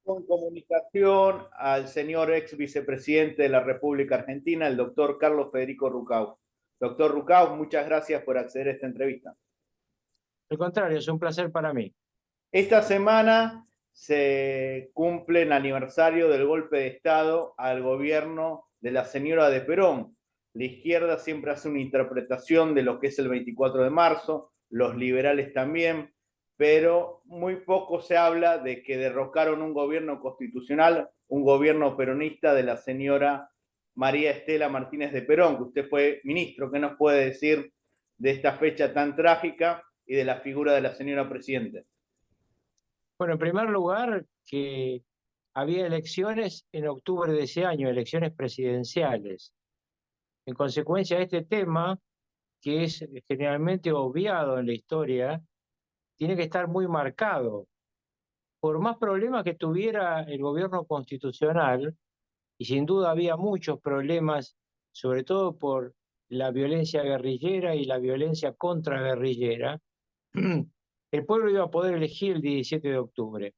En comunicación al señor ex vicepresidente de la República Argentina, el doctor Carlos Federico Rucauf. Doctor Rucauf, muchas gracias por acceder a esta entrevista. Al contrario, es un placer para mí. Esta semana se cumple el aniversario del golpe de Estado al gobierno de la señora de Perón. La izquierda siempre hace una interpretación de lo que es el 24 de marzo, los liberales también, pero muy poco se habla de que derrocaron un gobierno constitucional, un gobierno peronista de la señora María Estela Martínez de Perón, que usted fue ministro. ¿Qué nos puede decir de esta fecha tan trágica y de la figura de la señora presidenta? Bueno, en primer lugar, que había elecciones en octubre de ese año, elecciones presidenciales. En consecuencia de este tema, que es generalmente obviado en la historia, tiene que estar muy marcado. Por más problemas que tuviera el gobierno constitucional, y sin duda había muchos problemas, sobre todo por la violencia guerrillera y la violencia contraguerrillera, el pueblo iba a poder elegir el 17 de octubre.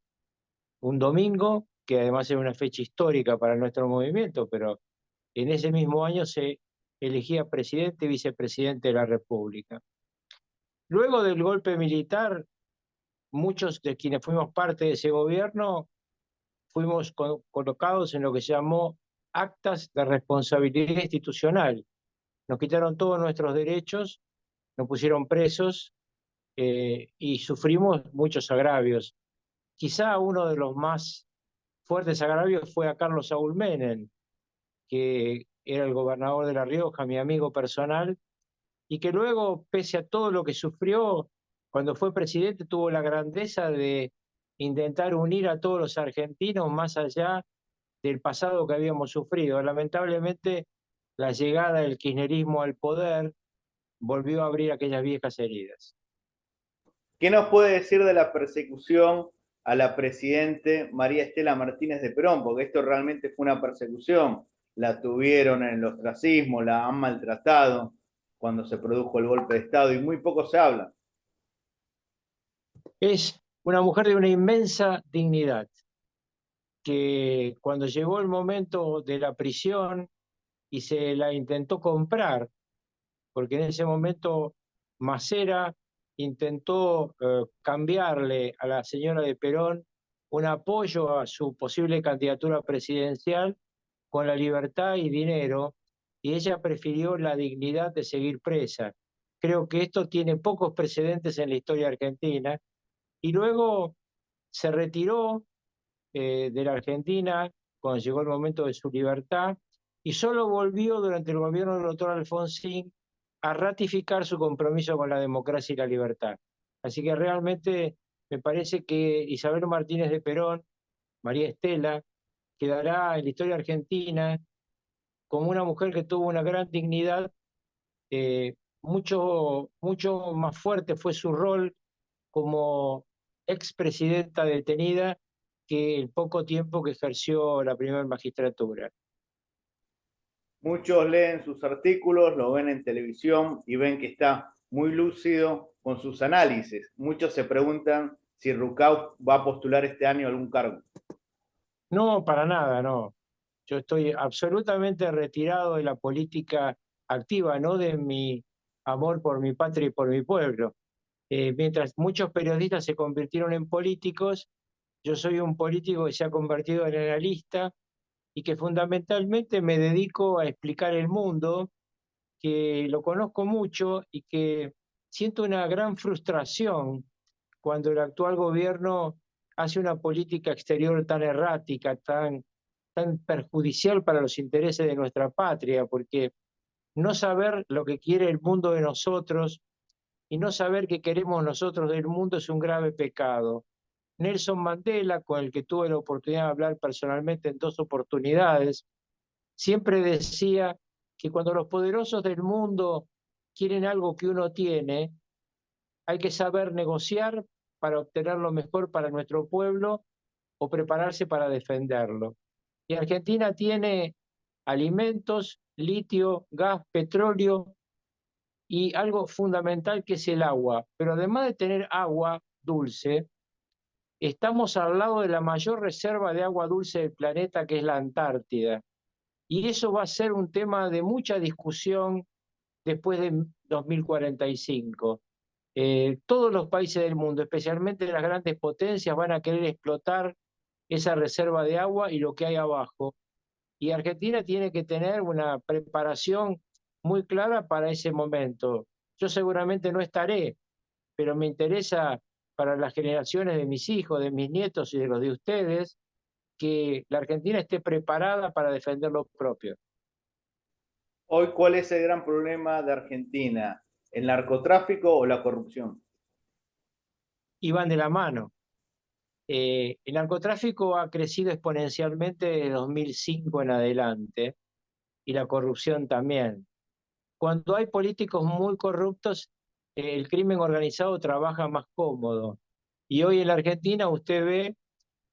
Un domingo, que además era una fecha histórica para nuestro movimiento, pero en ese mismo año se elegía presidente y vicepresidente de la República. Luego del golpe militar, muchos de quienes fuimos parte de ese gobierno fuimos colocados en lo que se llamó actas de responsabilidad institucional. Nos quitaron todos nuestros derechos, nos pusieron presos y sufrimos muchos agravios. Quizá uno de los más fuertes agravios fue a Carlos Saúl Menem, que era el gobernador de La Rioja, mi amigo personal, y que luego, pese a todo lo que sufrió, cuando fue presidente tuvo la grandeza de intentar unir a todos los argentinos más allá del pasado que habíamos sufrido. Lamentablemente, la llegada del kirchnerismo al poder volvió a abrir aquellas viejas heridas. ¿Qué nos puede decir de la persecución a la presidente María Estela Martínez de Perón? Porque esto realmente fue una persecución. La tuvieron en el ostracismo, la han maltratado cuando se produjo el golpe de Estado y muy poco se habla. Es una mujer de una inmensa dignidad, que cuando llegó el momento de la prisión y se la intentó comprar, porque en ese momento Macera intentó cambiarle a la señora de Perón un apoyo a su posible candidatura presidencial con la libertad y dinero, y ella prefirió la dignidad de seguir presa. Creo que esto tiene pocos precedentes en la historia argentina, y luego se retiró de la Argentina cuando llegó el momento de su libertad, y solo volvió durante el gobierno del doctor Alfonsín a ratificar su compromiso con la democracia y la libertad. Así que realmente me parece que Isabel Martínez de Perón, María Estela, quedará en la historia argentina como una mujer que tuvo una gran dignidad. Mucho más fuerte fue su rol como expresidenta detenida que el poco tiempo que ejerció la primera magistratura. Muchos leen sus artículos, lo ven en televisión y ven que está muy lúcido con sus análisis. Muchos se preguntan si Rucauf va a postular este año algún cargo. No, para nada, no. Yo estoy absolutamente retirado de la política activa, no de mi amor por mi patria y por mi pueblo. Mientras muchos periodistas se convirtieron en políticos, yo soy un político que se ha convertido en analista y que fundamentalmente me dedico a explicar el mundo, que lo conozco mucho y que siento una gran frustración cuando el actual gobierno hace una política exterior tan errática, tan perjudicial para los intereses de nuestra patria, porque no saber lo que quiere el mundo de nosotros y no saber qué queremos nosotros del mundo es un grave pecado. Nelson Mandela, con el que tuve la oportunidad de hablar personalmente en 2 oportunidades, siempre decía que cuando los poderosos del mundo quieren algo que uno tiene, hay que saber negociar para obtener lo mejor para nuestro pueblo o prepararse para defenderlo. Y Argentina tiene alimentos, litio, gas, petróleo y algo fundamental que es el agua. Pero además de tener agua dulce, estamos al lado de la mayor reserva de agua dulce del planeta, que es la Antártida. Y eso va a ser un tema de mucha discusión después de 2045. Todos los países del mundo, especialmente las grandes potencias, van a querer explotar esa reserva de agua y lo que hay abajo. Y Argentina tiene que tener una preparación muy clara para ese momento. Yo seguramente no estaré, pero me interesa para las generaciones de mis hijos, de mis nietos y de los de ustedes, que la Argentina esté preparada para defender lo propio. Hoy, ¿cuál es el gran problema de Argentina? ¿El narcotráfico o la corrupción? Y van de la mano. El narcotráfico ha crecido exponencialmente de 2005 en adelante y la corrupción también. Cuando hay políticos muy corruptos, el crimen organizado trabaja más cómodo. Y hoy en la Argentina usted ve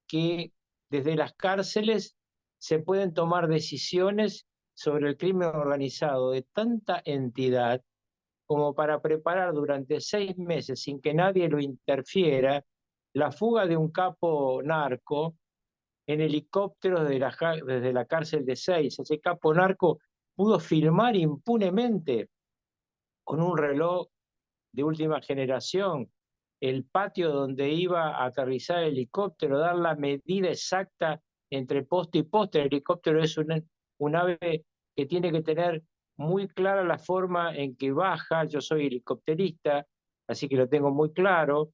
que desde las cárceles se pueden tomar decisiones sobre el crimen organizado de tanta entidad como para preparar durante 6 meses, sin que nadie lo interfiera, la fuga de un capo narco en helicópteros desde la cárcel de Seis. Ese capo narco pudo filmar impunemente con un reloj de última generación el patio donde iba a aterrizar el helicóptero, dar la medida exacta entre poste y poste. El helicóptero es un ave que tiene que tener muy clara la forma en que baja. Yo soy helicópterista, así que lo tengo muy claro,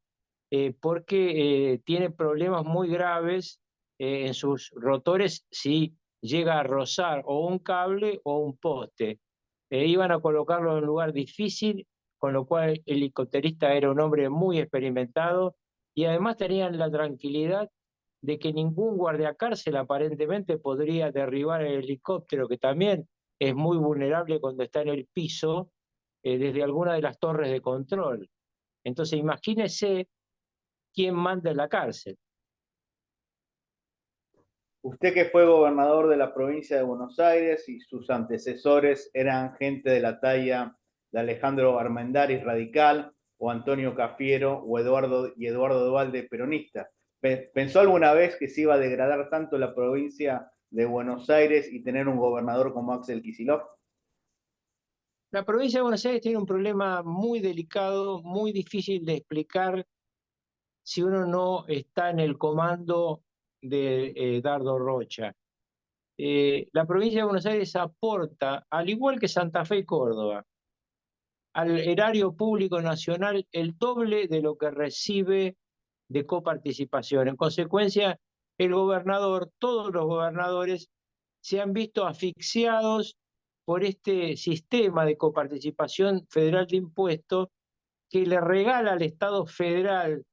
porque tiene problemas muy graves en sus rotores si llega a rozar o un cable o un poste. Iban a colocarlo en un lugar difícil, con lo cual el helicópterista era un hombre muy experimentado y además tenían la tranquilidad de que ningún guardiacárcel aparentemente podría derribar el helicóptero, que también es muy vulnerable cuando está en el piso, desde alguna de las torres de control. Entonces imagínese quién manda en la cárcel. Usted que fue gobernador de la provincia de Buenos Aires y sus antecesores eran gente de la talla de Alejandro Armendáriz, radical, o Antonio Cafiero o Eduardo Duhalde, peronista. ¿Pensó alguna vez que se iba a degradar tanto la provincia de Buenos Aires y tener un gobernador como Axel Kicillof? La provincia de Buenos Aires tiene un problema muy delicado, muy difícil de explicar si uno no está en el comando de Dardo Rocha. La provincia de Buenos Aires aporta, al igual que Santa Fe y Córdoba, al erario público nacional el doble de lo que recibe de coparticipación. En consecuencia, el gobernador, todos los gobernadores, se han visto asfixiados por este sistema de coparticipación federal de impuestos que le regala al Estado federal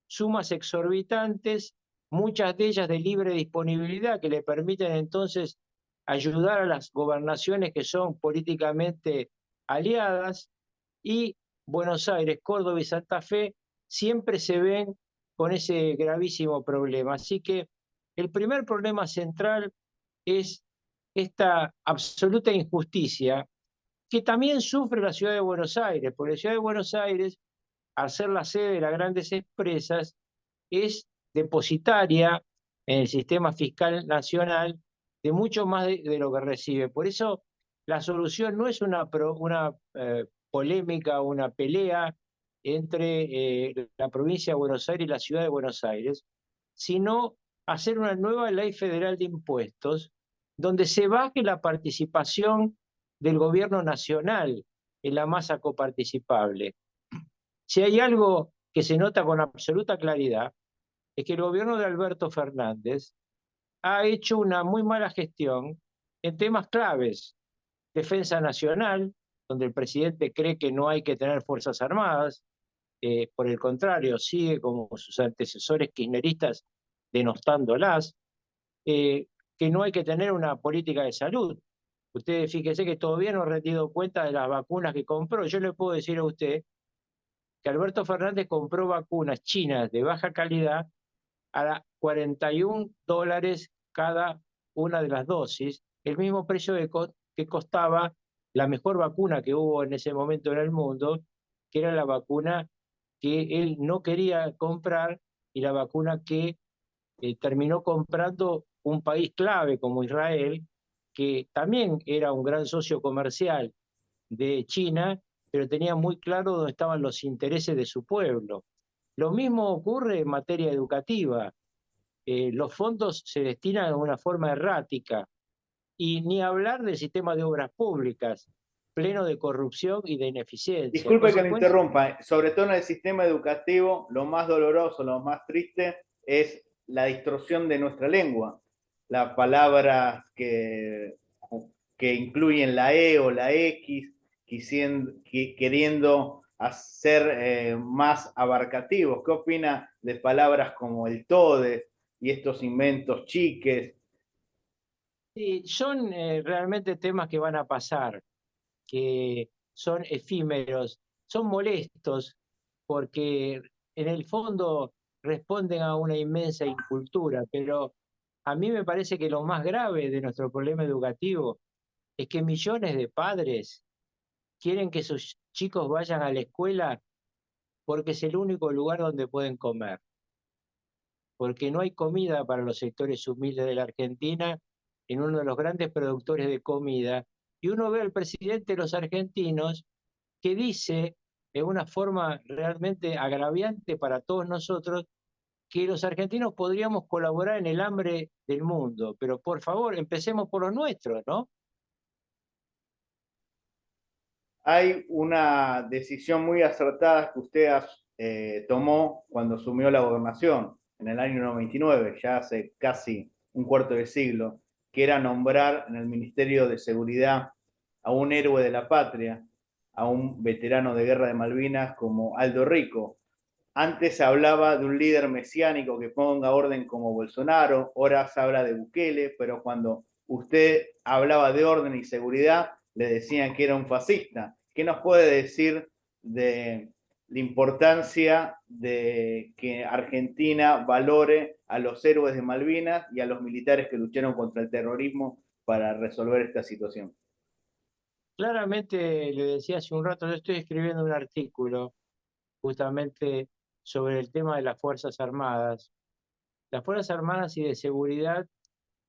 sumas exorbitantes, muchas de ellas de libre disponibilidad, que le permiten entonces ayudar a las gobernaciones que son políticamente aliadas, y Buenos Aires, Córdoba y Santa Fe siempre se ven con ese gravísimo problema. Así que el primer problema central es esta absoluta injusticia que también sufre la ciudad de Buenos Aires, porque la ciudad de Buenos Aires, al ser la sede de las grandes empresas, es depositaria en el sistema fiscal nacional de mucho más de lo que recibe. Por eso la solución no es una polémica, una pelea entre la provincia de Buenos Aires y la ciudad de Buenos Aires, sino hacer una nueva ley federal de impuestos donde se baje la participación del gobierno nacional en la masa coparticipable. Si hay algo que se nota con absoluta claridad, es que el gobierno de Alberto Fernández ha hecho una muy mala gestión en temas claves: defensa nacional, donde el presidente cree que no hay que tener fuerzas armadas, por el contrario, sigue como sus antecesores kirchneristas denostándolas, que no hay que tener una política de salud. Ustedes fíjense que todavía no ha rendido cuenta de las vacunas que compró. Yo le puedo decir a usted que Alberto Fernández compró vacunas chinas de baja calidad a $41 cada una de las dosis, el mismo precio que costaba la mejor vacuna que hubo en ese momento en el mundo, que era la vacuna que él no quería comprar y la vacuna que terminó comprando un país clave como Israel, que también era un gran socio comercial de China, pero tenía muy claro dónde estaban los intereses de su pueblo. Lo mismo ocurre en materia educativa. Los fondos se destinan de una forma errática y ni hablar del sistema de obras públicas, pleno de corrupción y de ineficiencia. En Disculpe que lo consecuencia, interrumpa, sobre todo en el sistema educativo, lo más doloroso, lo más triste es la distorsión de nuestra lengua. Las palabras que incluyen la E o la X, queriendo hacer más abarcativos. ¿Qué opina de palabras como el TODES y estos inventos chiques? sí, son realmente temas que van a pasar, que son efímeros, son molestos, porque en el fondo responden a una inmensa incultura, pero a mí me parece que lo más grave de nuestro problema educativo es que millones de padres quieren que sus chicos vayan a la escuela porque es el único lugar donde pueden comer, porque no hay comida para los sectores humildes de la Argentina, en uno de los grandes productores de comida, y uno ve al presidente de los argentinos que dice, de una forma realmente agraviante para todos nosotros, que los argentinos podríamos colaborar en el hambre del mundo, pero por favor, empecemos por los nuestros, ¿no? Hay una decisión muy acertada que usted tomó cuando asumió la gobernación en el año 99, ya hace casi un cuarto de siglo, que era nombrar en el Ministerio de Seguridad a un héroe de la patria, a un veterano de guerra de Malvinas como Aldo Rico. Antes se hablaba de un líder mesiánico que ponga orden como Bolsonaro, ahora se habla de Bukele, pero cuando usted hablaba de orden y seguridad, le decían que era un fascista. ¿Qué nos puede decir de la importancia de que Argentina valore a los héroes de Malvinas y a los militares que lucharon contra el terrorismo para resolver esta situación? Claramente, le decía hace un rato, yo estoy escribiendo un artículo justamente sobre el tema de las Fuerzas Armadas. Las Fuerzas Armadas y de Seguridad,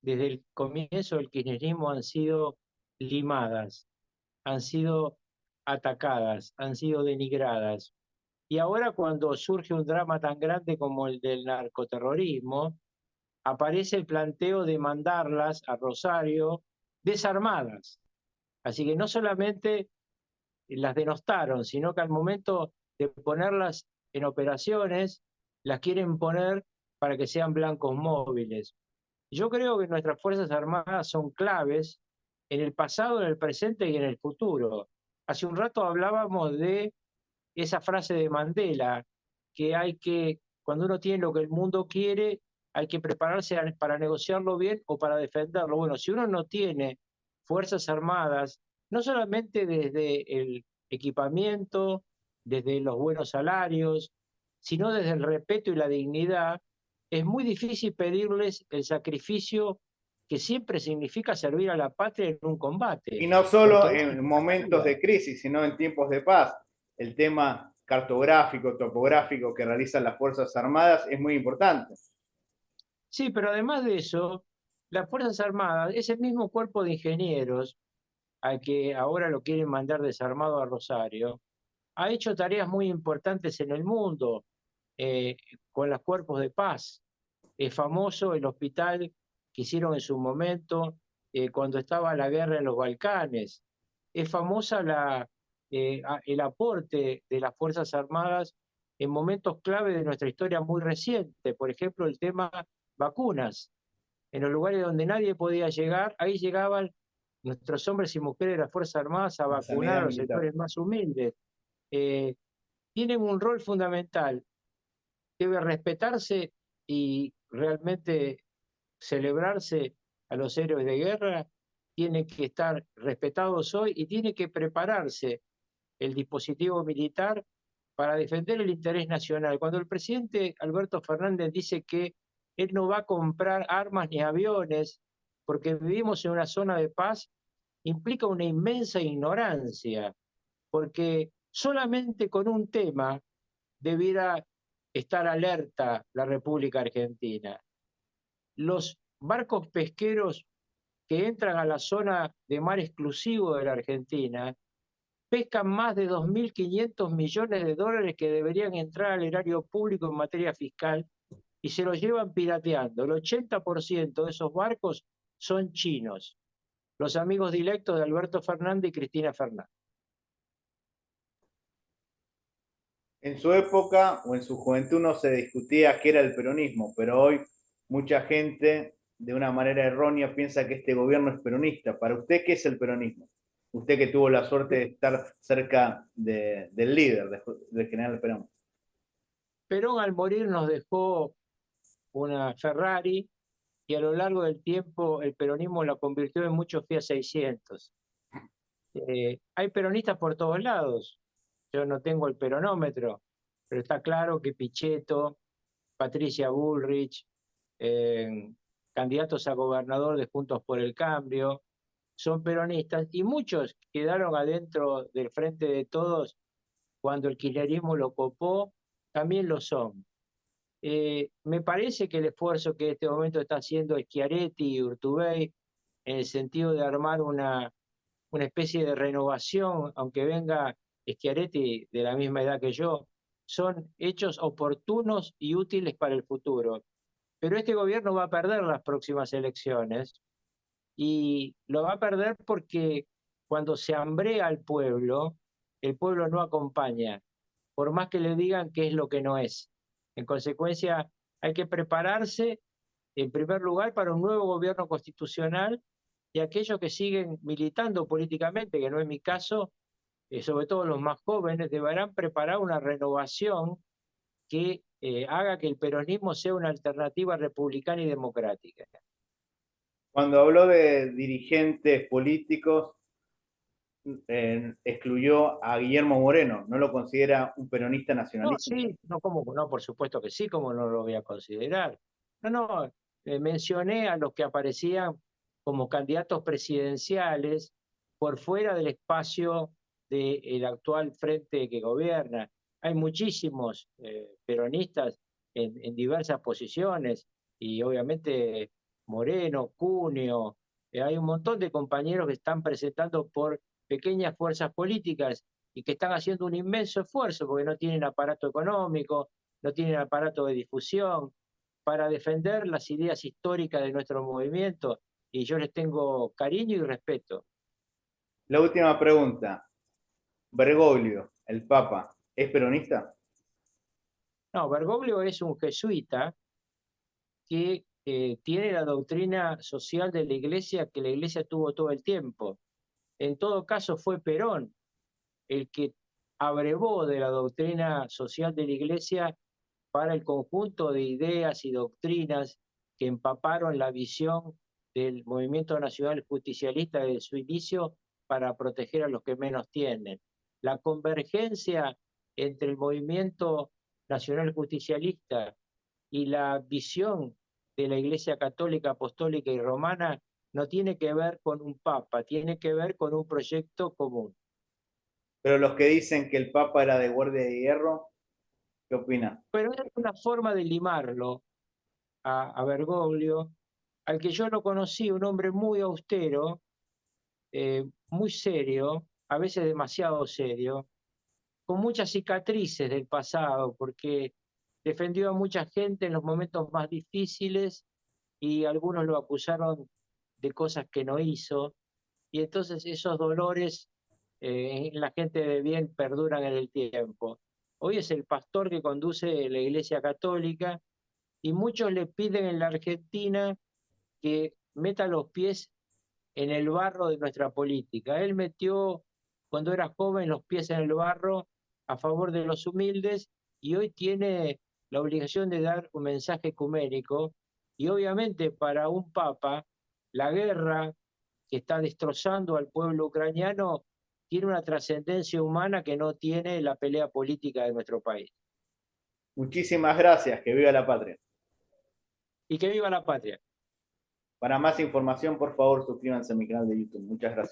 desde el comienzo del kirchnerismo, han sido limadas, han sido atacadas, han sido denigradas. Y ahora cuando surge un drama tan grande como el del narcoterrorismo, aparece el planteo de mandarlas a Rosario desarmadas. Así que no solamente las denostaron, sino que al momento de ponerlas en operaciones, las quieren poner para que sean blancos móviles. Yo creo que nuestras Fuerzas Armadas son claves en el pasado, en el presente y en el futuro. Hace un rato hablábamos de esa frase de Mandela, que hay que, cuando uno tiene lo que el mundo quiere, hay que prepararse para negociarlo bien o para defenderlo. Bueno, si uno no tiene fuerzas armadas, no solamente desde el equipamiento, desde los buenos salarios, sino desde el respeto y la dignidad, es muy difícil pedirles el sacrificio que siempre significa servir a la patria en un Y combate, no porque solo ahí en momentos ayuda. de crisis, sino en tiempos de paz. El tema cartográfico, topográfico que realizan las Fuerzas Armadas es muy importante. Sí, pero además de eso, las Fuerzas Armadas, ese mismo cuerpo de ingenieros al que ahora lo quieren mandar desarmado a Rosario, ha hecho tareas muy importantes en el mundo eh, con los cuerpos de paz. Es famoso el hospital que hicieron en su momento cuando estaba la guerra en los Balcanes. Es famosa el aporte de las Fuerzas Armadas en momentos clave de nuestra historia muy reciente. Por ejemplo, el tema vacunas. En los lugares donde nadie podía llegar, ahí llegaban nuestros hombres y mujeres de las Fuerzas Armadas a La vacunar a sanidad los militar. sectores más humildes. Eh, Tienen un rol fundamental, debe respetarse y realmente celebrarse a los héroes de guerra, tiene que estar respetados hoy y tiene que prepararse el dispositivo militar para defender el interés nacional. Cuando el presidente Alberto Fernández dice que él no va a comprar armas ni aviones porque vivimos en una zona de paz, implica una inmensa ignorancia, porque solamente con un tema debiera estar alerta la República Argentina. Los barcos pesqueros que entran a la zona de mar exclusivo de la Argentina pescan más de 2.500 millones de dólares que deberían entrar al erario público en materia fiscal y se los llevan pirateando. El 80% de esos barcos son chinos, los amigos directos de Alberto Fernández y Cristina Fernández. En su época o en su juventud no se discutía qué era el peronismo, pero hoy mucha gente de una manera errónea piensa que este gobierno es peronista. Para usted, ¿qué es el peronismo? Usted que tuvo la suerte de estar cerca del líder, del general Perón. Perón al morir nos dejó una Ferrari y a lo largo del tiempo el peronismo la convirtió en muchos Fiat 600. Hay peronistas por todos lados. Yo no tengo el peronómetro, pero está claro que Pichetto, Patricia Bullrich, candidatos a gobernador de Juntos por el Cambio, son peronistas y muchos quedaron adentro del Frente de Todos cuando el kirchnerismo lo copó, también lo son. Me parece que el esfuerzo que en este momento está haciendo Schiaretti y Urtubey en el sentido de armar una especie de renovación, aunque venga Schiaretti de la misma edad que yo, son hechos oportunos y útiles para el futuro. Pero este gobierno va a perder las próximas elecciones y lo va a perder porque cuando se hambrea al pueblo, el pueblo no acompaña, por más que le digan qué es lo que no es. En consecuencia, hay que prepararse, en primer lugar, para un nuevo gobierno constitucional y aquellos que siguen militando políticamente, que no es mi caso, sobre todo los más jóvenes, deberán preparar una renovación que haga que el peronismo sea una alternativa republicana y democrática. Cuando habló de dirigentes políticos, excluyó a Guillermo Moreno. ¿No lo considera un peronista No, nacionalista? sí, no, como, no, por supuesto que sí, como no lo voy a considerar. No, no, mencioné a los que aparecían como candidatos presidenciales por fuera del espacio del actual frente que gobierna. Hay muchísimos peronistas en diversas posiciones y obviamente Moreno, Cuneo, hay un montón de compañeros que están presentando por pequeñas fuerzas políticas y que están haciendo un inmenso esfuerzo porque no tienen aparato económico, no tienen aparato de difusión para defender las ideas históricas de nuestro movimiento y yo les tengo cariño y respeto. La última pregunta. Bergoglio, el Papa, ¿es peronista? No, Bergoglio es un jesuita que tiene la doctrina social de la Iglesia que la Iglesia tuvo todo el tiempo. En todo caso fue Perón el que abrevó de la doctrina social de la Iglesia para el conjunto de ideas y doctrinas que empaparon la visión del movimiento nacional justicialista desde su inicio para proteger a los que menos tienen. La convergencia entre el movimiento nacional justicialista y la visión de la Iglesia Católica, Apostólica y Romana no tiene que ver con un papa, tiene que ver con un proyecto común. Pero los que dicen que el Papa era de Guardia de Hierro, ¿qué opina? Pero es una forma de limarlo a Bergoglio, al que yo lo conocí, un hombre muy austero, muy serio, a veces demasiado serio, con muchas cicatrices del pasado, porque defendió a mucha gente en los momentos más difíciles y algunos lo acusaron de cosas que no hizo, y entonces esos dolores en la gente de bien perduran en el tiempo. Hoy es el pastor que conduce la Iglesia Católica y muchos le piden en la Argentina que meta los pies en el barro de nuestra política. Él metió, cuando era joven, los pies en el barro a favor de los humildes y hoy tiene la obligación de dar un mensaje ecuménico y obviamente para un papa, la guerra que está destrozando al pueblo ucraniano tiene una trascendencia humana que no tiene la pelea política de nuestro país. Muchísimas gracias, que viva la patria. Y que viva la patria. Para más información, por favor, suscríbanse a mi canal de YouTube. Muchas gracias.